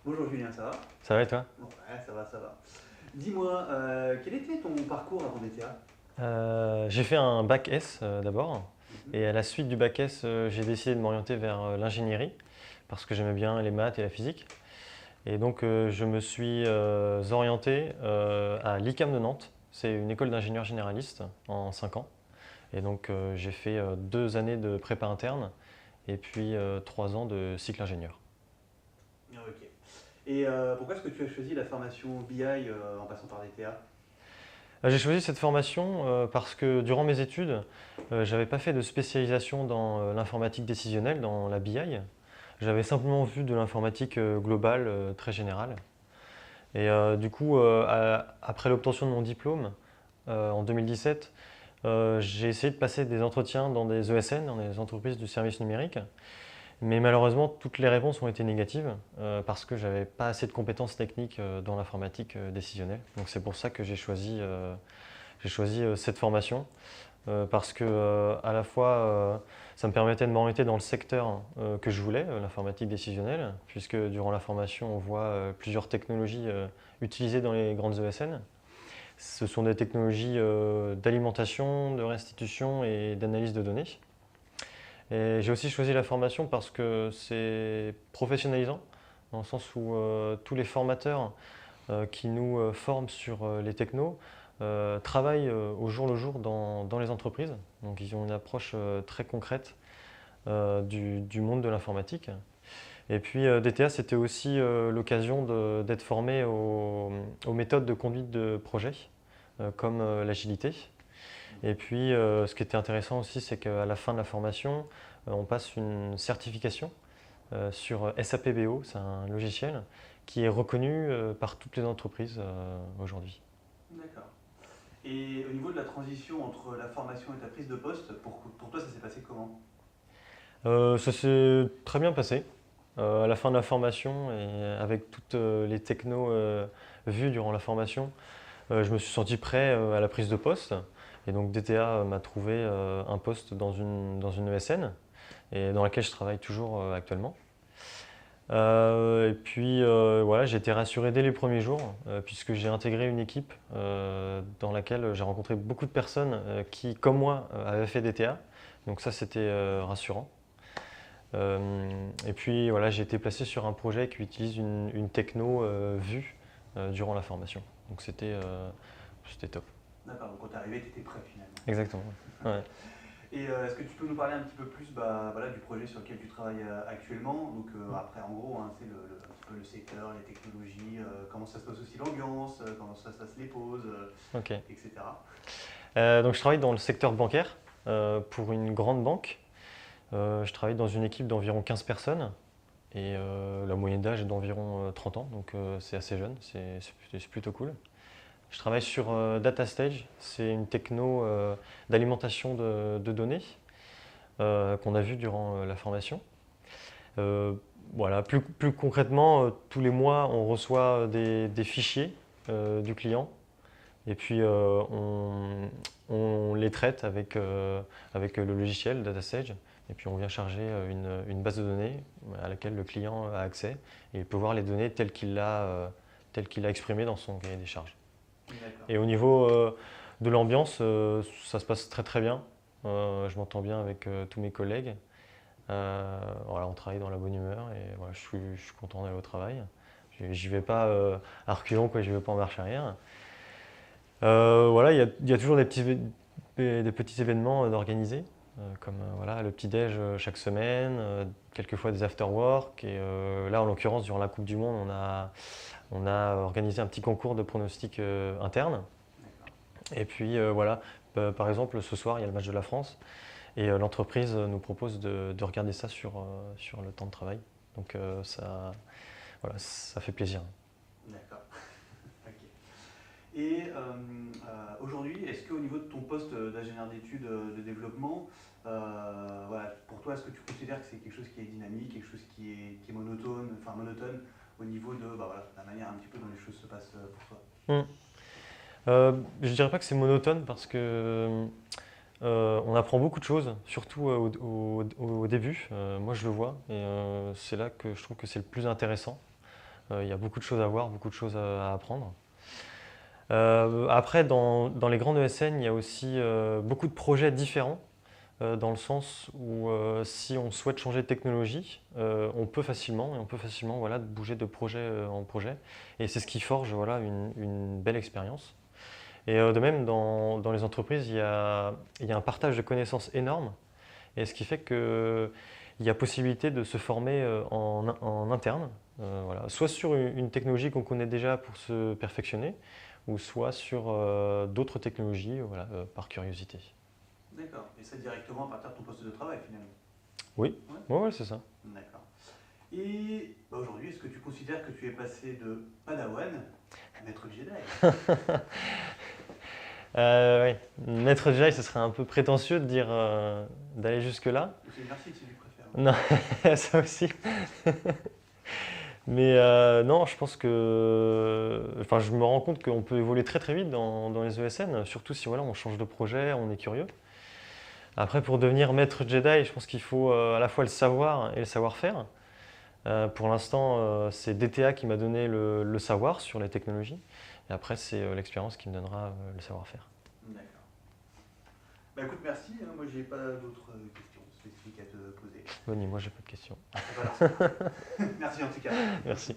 Bonjour Julien, ça va? Ça va et toi? Ouais, ça va, ça va. Dis-moi, quel était ton parcours avant DTA? J'ai fait un bac S d'abord. Mhm. Et à la suite du bac S, j'ai décidé de m'orienter vers l'ingénierie parce que j'aimais bien les maths et la physique. Et donc je me suis orienté à l'ICAM de Nantes. C'est une école d'ingénieurs généralistes en 5 ans. Et donc j'ai fait 2 années de prépa interne et puis 3 ans de cycle ingénieur. Ah, ok. Et pourquoi est-ce que tu as choisi la formation BI en passant par DTA? J'ai choisi cette formation parce que durant mes études, je n'avais pas fait de spécialisation dans l'informatique décisionnelle, dans la BI. J'avais simplement vu de l'informatique globale, très générale. Et du coup, après l'obtention de mon diplôme en 2017, j'ai essayé de passer des entretiens dans des ESN, dans des entreprises du service numérique. Mais malheureusement, toutes les réponses ont été négatives parce que j'avais pas assez de compétences techniques dans l'informatique décisionnelle. Donc c'est pour ça que j'ai choisi cette formation parce que à la fois ça me permettait de m'orienter dans le secteur que je voulais, l'informatique décisionnelle, puisque durant la formation on voit plusieurs technologies utilisées dans les grandes ESN. Ce sont des technologies d'alimentation, de restitution et d'analyse de données. Et j'ai aussi choisi la formation parce que c'est professionnalisant, dans le sens où tous les formateurs qui nous forment sur les technos travaillent au jour le jour dans les entreprises. Donc ils ont une approche très concrète du monde de l'informatique. Et puis DTA, c'était aussi l'occasion d'être formé aux méthodes de conduite de projet, comme l'agilité. Et puis ce qui était intéressant aussi, c'est qu'à la fin de la formation, on passe une certification sur SAPBO, c'est un logiciel qui est reconnu par toutes les entreprises aujourd'hui. D'accord. Et au niveau de la transition entre la formation et ta prise de poste, pour toi ça s'est passé comment? Ça s'est très bien passé. À la fin de la formation et avec toutes les technos vues durant la formation, je me suis senti prêt à la prise de poste. Et donc DTA m'a trouvé un poste dans une ESN et dans laquelle je travaille toujours actuellement. Et puis voilà, j'ai été rassuré dès les premiers jours puisque j'ai intégré une équipe dans laquelle j'ai rencontré beaucoup de personnes qui, comme moi, avaient fait DTA. Donc ça, c'était rassurant. Et puis voilà, j'ai été placé sur un projet qui utilise une techno vue durant la formation. Donc c'était top. D'accord, donc quand t'es arrivé, t'étais prêt finalement. Exactement. Ouais. Et est-ce que tu peux nous parler un petit peu plus voilà, du projet sur lequel tu travailles actuellement? Donc après, en gros, hein, c'est un petit peu le secteur, les technologies, comment ça se passe aussi l'ambiance, comment ça se passe les pauses, Ok. etc. Donc je travaille dans le secteur bancaire pour une grande banque. Je travaille dans une équipe d'environ 15 personnes et la moyenne d'âge est d'environ 30 ans, donc c'est assez jeune, c'est plutôt cool. Je travaille sur DataStage, c'est une techno d'alimentation de données qu'on a vu durant la formation. Euh, voilà, plus concrètement, tous les mois, on reçoit des fichiers du client et puis on les traite avec le logiciel DataStage. Et puis on vient charger une base de données à laquelle le client a accès et il peut voir les données telles qu'il a exprimées dans son cahier des charges. D'accord. Et au niveau de l'ambiance, ça se passe très très bien. Je m'entends bien avec tous mes collègues. Voilà, on travaille dans la bonne humeur et voilà, je suis content d'aller au travail. J'y vais pas à reculons, quoi, j'y vais pas en marche arrière. Voilà, il y a toujours des petits événements d'organiser, comme voilà, le petit-déj chaque semaine, quelquefois des after-work. Et là, en l'occurrence, durant la Coupe du Monde, on a organisé un petit concours de pronostics interne. D'accord. Et puis voilà, par exemple, ce soir, il y a le match de la France et l'entreprise nous propose de regarder ça sur le temps de travail. Donc voilà, ça fait plaisir. D'accord. Ok. Et aujourd'hui, est-ce qu'au niveau de ton poste d'ingénieur d'études de développement, voilà, pour toi, est-ce que tu considères que c'est quelque chose qui est dynamique, quelque chose qui est monotone au niveau de voilà, la manière un petit peu dont les choses se passent pour toi? Hmm. Je dirais pas que c'est monotone parce que on apprend beaucoup de choses, surtout au début. Moi, je le vois et c'est là que je trouve que c'est le plus intéressant. Il y a beaucoup de choses à voir, beaucoup de choses à apprendre. Après, dans les grandes ESN, il y a aussi beaucoup de projets différents, dans le sens où si on souhaite changer de technologie, on peut facilement voilà, bouger de projet en projet. Et c'est ce qui forge voilà, une belle expérience. Et de même, dans les entreprises, il y a un partage de connaissances énorme. Et ce qui fait qu'il y a possibilité de se former en interne, voilà. Soit sur une technologie qu'on connaît déjà pour se perfectionner, ou soit sur d'autres technologies voilà, par curiosité. D'accord. Et ça directement à partir de ton poste de travail finalement. Oui, Ouais. ouais, c'est ça. D'accord. Et bah, aujourd'hui, est-ce que tu considères que tu es passé de Padawan à Maître Jedi? Ouais. Maître Jedi, ce serait un peu prétentieux de dire d'aller jusque-là. Ou c'est merci si tu préfères. Non, ça aussi. Mais non, je pense que. Enfin, je me rends compte qu'on peut évoluer très très vite dans les ESN, surtout si voilà, on change de projet, on est curieux. Après, pour devenir maître Jedi, je pense qu'il faut à la fois le savoir et le savoir-faire. Pour l'instant, c'est DTA qui m'a donné le savoir sur les technologies. Et après, c'est l'expérience qui me donnera le savoir-faire. D'accord. Bah écoute, merci. Moi, j'ai pas d'autres questions spécifiques à te poser. Bonnie, moi, j'ai pas de questions. Voilà. Merci en tout cas. Merci.